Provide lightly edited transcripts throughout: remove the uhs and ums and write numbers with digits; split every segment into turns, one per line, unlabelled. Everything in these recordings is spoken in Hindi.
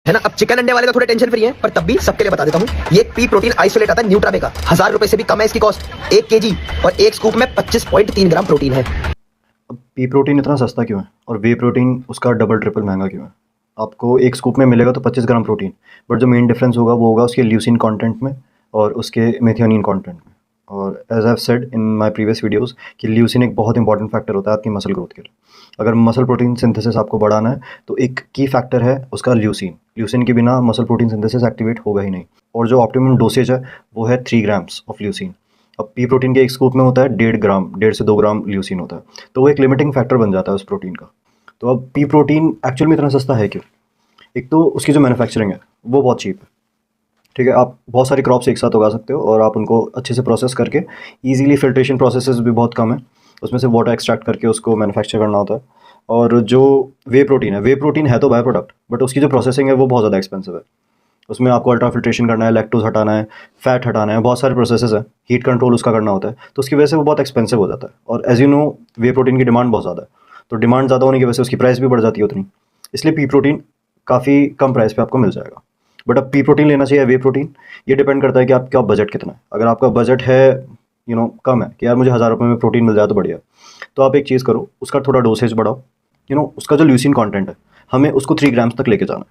है ना। अब चिकन अंडे वाले तो थोड़े टेंशन फ्री हैं, पर तब भी सबके लिए बता देता हूँ, ये पी प्रोटीन आइसोलेट आता है न्यूट्राबे का, 1000 रुपए से भी कम है इसकी कॉस्ट, 1 केजी और एक स्कूप में 25.3 ग्राम प्रोटीन है।
अब पी प्रोटीन इतना सस्ता क्यों है और वे प्रोटीन उसका डबल ट्रिपल महंगा क्यों है? आपको एक स्कूप में मिलेगा तो 25 ग्राम प्रोटीन, बट जो मेन डिफरेंस होगा वो होगा उसके ल्यूसिन कंटेंट में और उसके मेथियोनिन कंटेंट में। और as I have said in my previous videos कि ल्यूसिन एक बहुत इंपॉर्टेंट फैक्टर होता है आपकी मसल ग्रोथ के लिए। अगर मसल प्रोटीन सिंथेसिस आपको बढ़ाना है तो एक की फैक्टर है उसका ल्यूसिन। ल्यूसिन के बिना मसल प्रोटीन सिंथेसिस एक्टिवेट होगा ही नहीं। और जो ऑप्टिमम डोसेज है वो है 3 ग्राम्स ऑफ ल्यूसिन। अब पी प्रोटीन के एक स्कूप में होता है 1.5 ग्राम, 1.5 से 2 ग्राम ल्यूसिन होता है, तो वो एक लिमिटिंग फैक्टर बन जाता है उस प्रोटीन का। तो अब पी प्रोटीन एक्चुअल में इतना सस्ता है क्यों? एक तो उसकी जो मैन्युफैक्चरिंग है वो बहुत चीप है, ठीक है। आप बहुत सारी क्रॉप्स एक साथ उगा सकते हो और आप उनको अच्छे से प्रोसेस करके ईजिली, फिल्ट्रेशन प्रोसेसेस भी बहुत कम है, उसमें से वाटर एक्सट्रैक्ट करके उसको मैन्युफैक्चर करना होता है। और जो वे प्रोटीन है तो बाय प्रोडक्ट, बट उसकी जो प्रोसेसिंग है वो बहुत ज़्यादा एक्सपेंसिव है। उसमें आपको अल्ट्रा फिल्ट्रेशन करना है, लैक्टोज हटाना है, फैट हटाना है, बहुत सारे प्रोसेसेस है, हीट कंट्रोल उसका करना होता है, तो उसकी वजह से वो बहुत एक्सपेंसिव हो जाता है। और as you know whey protein की डिमांड बहुत ज़्यादा है, तो डिमांड ज़्यादा होने की वजह से उसकी प्राइस भी बढ़ जाती है उतनी, इसलिए पी प्रोटीन काफ़ी कम प्राइस पे आपको मिल जाएगा। बट अब पी प्रोटीन लेना चाहिए वे प्रोटीन, ये डिपेंड करता है कि आपका बजट कितना है। अगर आपका बजट है कम है कि यार मुझे 1000 रुपये में प्रोटीन मिल जाए तो बढ़िया, तो आप एक चीज़ करो, उसका थोड़ा डोसेज बढ़ाओ। उसका जो ल्यूसिन कंटेंट है हमें उसको 3 ग्राम्स तक लेके जाना है,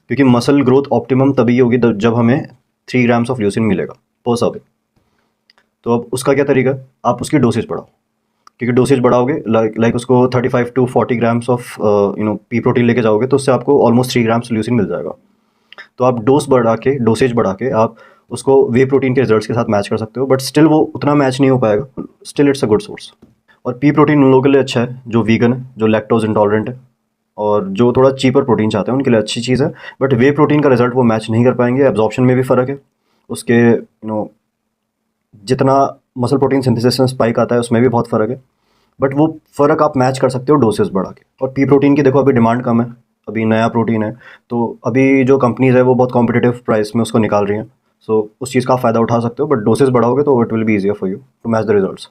क्योंकि मसल ग्रोथ ऑप्टिमम तभी होगी जब हमें 3 ग्राम्स ऑफ ल्यूसिन मिलेगा पर सर्विंग। तो अब उसका क्या तरीका है, आप उसकी डोसेज बढ़ाओ, क्योंकि डोसेज बढ़ाओगे लाइक उसको 35 to 40 grams of P protein लेके जाओगे तो उससे आपको ऑलमोस्ट 3 ग्राम्स ल्यूसिन मिल जाएगा। तो आप डोसेज बढ़ा के आप उसको वे प्रोटीन के रिजल्ट्स के साथ मैच कर सकते हो, बट स्टिल वो उतना मैच नहीं हो पाएगा, still it's a good source. और पी प्रोटीन उन लोगों के लिए अच्छा है जो वीगन है, जो लैक्टोज इंटॉलरेंट है और जो थोड़ा चीपर प्रोटीन चाहते हैं, उनके लिए अच्छी चीज़ है। बट वे प्रोटीन का रिजल्ट वो मैच नहीं कर पाएंगे, एब्जॉर्प्शन में भी फ़र्क है उसके, जितना मसल प्रोटीन सिंथेसिस में स्पाइक आता है उसमें भी बहुत फ़र्क है, बट वो फ़र्क आप मैच कर सकते हो डोसेस बढ़ा के। और पी प्रोटीन की देखो अभी डिमांड कम है, अभी नया प्रोटीन है, तो अभी जो कंपनीज़ है वो बहुत कॉम्पिटिटिव प्राइस में उसको निकाल रही हैं, सो उस चीज़ का फ़ायदा उठा सकते हो, बट डोसेस बढ़ाओगे तो it will be easier for you to match the results.